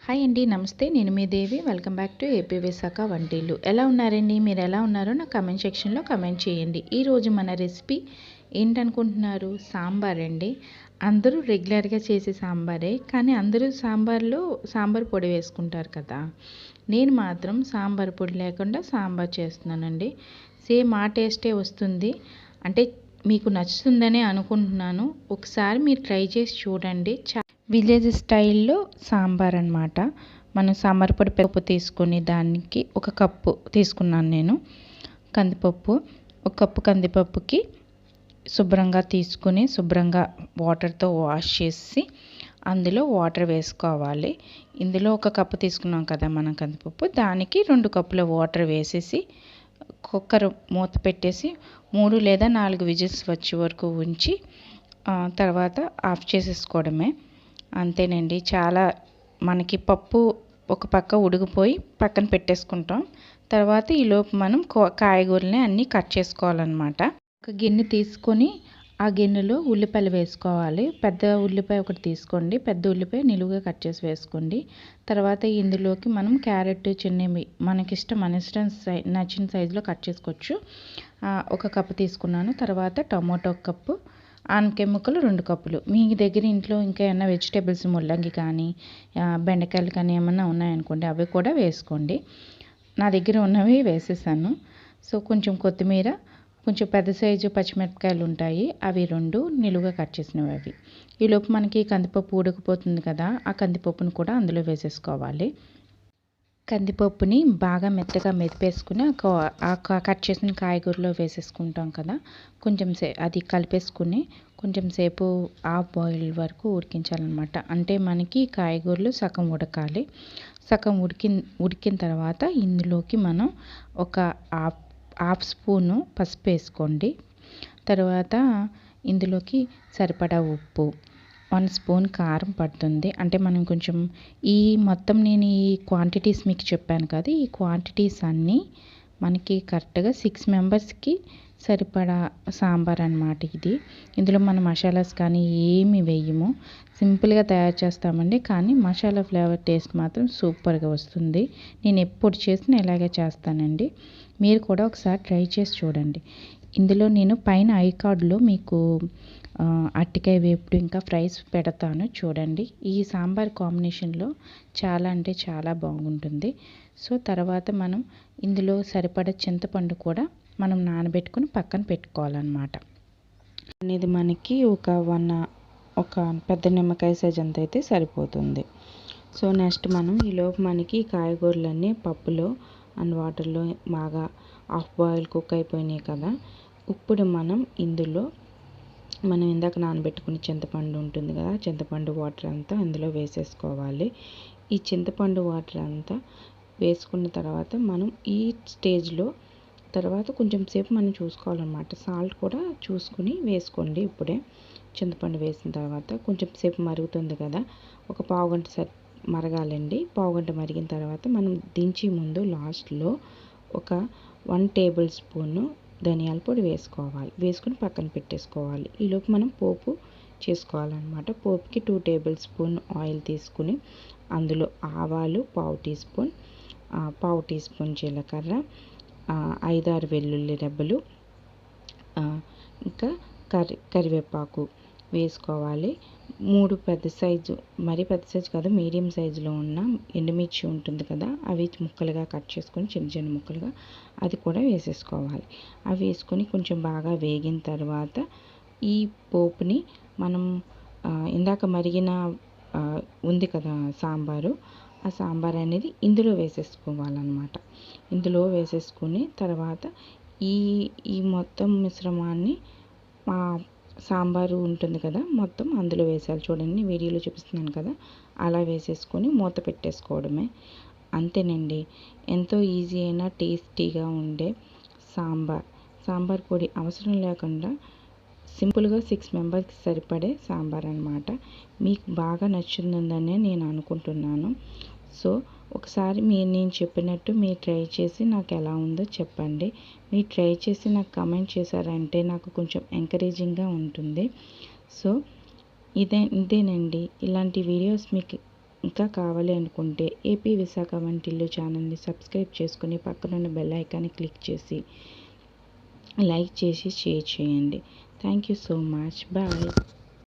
Hi అండి, నమస్తే. నేను మీ Devi. Welcome back to AP Visakha Vantillu. ఎలా ఉన్నారండి? మీరు ఎలా ఉన్నారో నా కమెంట్ సెక్షన్లో కమెంట్ చేయండి. ఈరోజు మన రెసిపీ ఏంటనుకుంటున్నారు? సాంబార్ అండి. అందరూ రెగ్యులర్గా చేసే సాంబారే, కానీ అందరూ సాంబార్లో సాంబార్ పొడి వేసుకుంటారు కదా. నేను మాత్రం సాంబార్ పొడి లేకుండా సాంబార్ చేస్తున్నానండి. సేమ్ ఆ టేస్టే వస్తుంది. అంటే మీకు నచ్చుతుందనే అనుకుంటున్నాను. ఒకసారి మీరు ట్రై చేసి చూడండి. విలేజ్ స్టైల్లో సాంబార్ అన్నమాట. మనం సాంబార్ పొడి పప్పు తీసుకొని దానికి ఒక కప్పు తీసుకున్నాను నేను కందిపప్పు. ఒక కప్పు కందిపప్పుకి శుభ్రంగా తీసుకుని శుభ్రంగా వాటర్తో వాష్ చేసి అందులో వాటర్ వేసుకోవాలి. ఇందులో ఒక కప్పు తీసుకున్నాం కదా మనం కందిపప్పు, దానికి 2 కప్పుల వాటర్ వేసేసి కుక్కర్ మూత పెట్టేసి 3 లేదా 4 విజిల్స్ వచ్చే వరకు ఉంచి తర్వాత ఆఫ్ చేసేసుకోవడమే. అంతేనండి. చాలా మనకి పప్పు ఒక పక్క ఉడికిపోయి పక్కన పెట్టేసుకుంటాం. తర్వాత ఈలోపు మనం కాయగూరలని అన్నీ కట్ చేసుకోవాలన్నమాట. ఒక గిన్నె తీసుకొని ఆ గిన్నెలో ఉల్లిపాయలు వేసుకోవాలి. పెద్ద ఉల్లిపాయ ఒకటి తీసుకోండి. పెద్ద ఉల్లిపాయ నిలువుగా కట్ చేసి వేసుకోండి. తర్వాత ఇందులోకి మనం క్యారెట్ చిన్నవి మనకిష్టం నచ్చిన సైజులో కట్ చేసుకోవచ్చు. ఒక కప్పు తీసుకున్నాను. తర్వాత టమాటో 1 కప్పు, ఆనపకాయ ముక్కలు 2 కప్పులు. మీ దగ్గర ఇంట్లో ఇంకా ఏమైనా వెజిటేబుల్స్ ముల్లంగి కానీ బెండకాయలు కానీ ఏమన్నా ఉన్నాయనుకోండి, అవి కూడా వేసుకోండి. నా దగ్గర ఉన్నవి వేసేసాను. సో కొంచెం కొత్తిమీర, కొంచెం పెద్ద సైజు పచ్చిమిరపకాయలు ఉంటాయి, అవి 2 నిలువుగా కట్ చేసినవి అవి. ఈలోపు మనకి కందిపప్పు ఉడికిపోతుంది కదా, ఆ కందిపప్పును కూడా అందులో వేసేసుకోవాలి. కందిపప్పుని బాగా మెత్తగా మెదిపేసుకుని కట్ చేసిన కాయగూరలో వేసేసుకుంటాం కదా. అది కలిపేసుకుని కొంచెం సేపు హాఫ్ బాయిల్ వరకు ఉడికించాలన్నమాట. అంటే మనకి కాయగూరలు సగం ఉడకాలి. సగం ఉడికిన తర్వాత ఇందులోకి మనం ఒక హాఫ్ స్పూను పసుపు వేసుకోండి. తర్వాత ఇందులోకి సరిపడా ఉప్పు, 1 స్పూన్ కారం పడుతుంది. అంటే మనం కొంచెం నేను ఈ క్వాంటిటీస్ మీకు చెప్పాను కదా, ఈ క్వాంటిటీస్ అన్నీ మనకి కరెక్ట్గా 6 మెంబర్స్కి సరిపడా సాంబార్ అన్నమాట ఇది. ఇందులో మనం మసాలాస్ కానీ ఏమి వేయము, సింపుల్గా తయారు చేస్తామండి. కానీ మసాలా ఫ్లేవర్ టేస్ట్ మాత్రం సూపర్గా వస్తుంది. నేను ఎప్పుడు చేసినా ఇలాగే చేస్తానండి. మీరు కూడా ఒకసారి ట్రై చేసి చూడండి. ఇందులో నేను పైన ఐకార్డ్లో మీకు అరటికాయ వేపుడు ఇంకా ఫ్రైస్ పెడతాను చూడండి. ఈ సాంబార్ కాంబినేషన్లో చాలా అంటే చాలా బాగుంటుంది. సో తర్వాత మనం ఇందులో సరిపడా చింతపండు కూడా మనం నానబెట్టుకుని పక్కన పెట్టుకోవాలన్నమాట. అనేది మనకి ఒక పెద్ద నిమ్మకాయ సైజ్ అంత అయితే సరిపోతుంది. సో నెక్స్ట్ మనం ఈలోపు మనకి కాయగూరలన్నీ పప్పులో అండ్ వాటర్లో బాగా హాఫ్ బాయిల్ కుక్ అయిపోయినాయి కదా. ఇప్పుడు మనం ఇందాక నానబెట్టుకుని చింతపండు ఉంటుంది కదా, చింతపండు వాటర్ అంతా అందులో వేసేసుకోవాలి. ఈ చింతపండు వాటర్ అంతా వేసుకున్న తర్వాత మనం ఈ స్టేజ్లో తర్వాత కొంచెం సేపు మనం చూసుకోవాలన్నమాట. సాల్ట్ కూడా చూసుకుని వేసుకోండి. ఇప్పుడే చింతపండు వేసిన తర్వాత కొంచెం సేపు మరుగుతుంది కదా, ఒక పావుగంట మరగాలండి. పావుగంట మరిగిన తర్వాత మనం దించే ముందు లాస్ట్లో ఒక 1 టేబుల్ స్పూను ధనియాల పొడి వేసుకుని పక్కన పెట్టేసుకోవాలి. ఈలోపు మనం పోపు చేసుకోవాలన్నమాట. పోపుకి 2 టేబుల్ స్పూన్ ఆయిల్ తీసుకుని అందులో ఆవాలు పావు టీ స్పూన్ జీలకర్ర, 5-6 వెల్లుల్లి రెబ్బలు, ఇంకా కరివేపాకు వేసుకోవాలి. 3 పెద్ద సైజు, మరీ పెద్ద సైజు కాదు, మీడియం సైజులో ఉన్న ఎండుమిర్చి ఉంటుంది కదా, అవి ముక్కలుగా కట్ చేసుకొని చిన్న ముక్కలుగా అది కూడా వేసేసుకోవాలి. అవి వేసుకొని కొంచెం బాగా వేగిన తర్వాత ఈ పోపుని మనం ఇందాక మరిగిన ఉంది కదా సాంబారు, ఆ సాంబార్ అనేది ఇందులో వేసేసుకోవాలన్నమాట. ఇందులో వేసేసుకుని తర్వాత ఈ మొత్తం మిశ్రమాన్ని సాంబారు ఉంటుంది కదా మొత్తం అందులో వేసేయాలి. చూడండి వీడియోలో చూపిస్తున్నాను కదా, అలా వేసేసుకొని మూత పెట్టేసుకోవడమే. అంతేనండి. ఎంతో ఈజీ అయినా టేస్టీగా ఉండే సాంబార్ పొడి అవసరం లేకుండా సింపుల్గా 6 మెంబర్స్కి సరిపడే సాంబార్ అన్నమాట. మీకు బాగా నచ్చుతుందని నేను అనుకుంటున్నాను. సో ఒకసారి నేను చెప్పినట్టు మీరు ట్రై చేసి నాకు ఎలా ఉందో చెప్పండి. మీరు ట్రై చేసి నాకు కమెంట్ చేశారంటే నాకు కొంచెం ఎంకరేజింగ్గా ఉంటుంది. సో ఇదేనండి. ఇలాంటి వీడియోస్ మీకు ఇంకా కావాలి అనుకుంటే ఏపీ విశాఖ వంటిల్లు ఛానల్ని సబ్స్క్రైబ్ చేసుకుని పక్కనున్న బెల్ ఐకాన్ని క్లిక్ చేసి లైక్ చేసి షేర్ చేయండి. Thank you so much. Bye.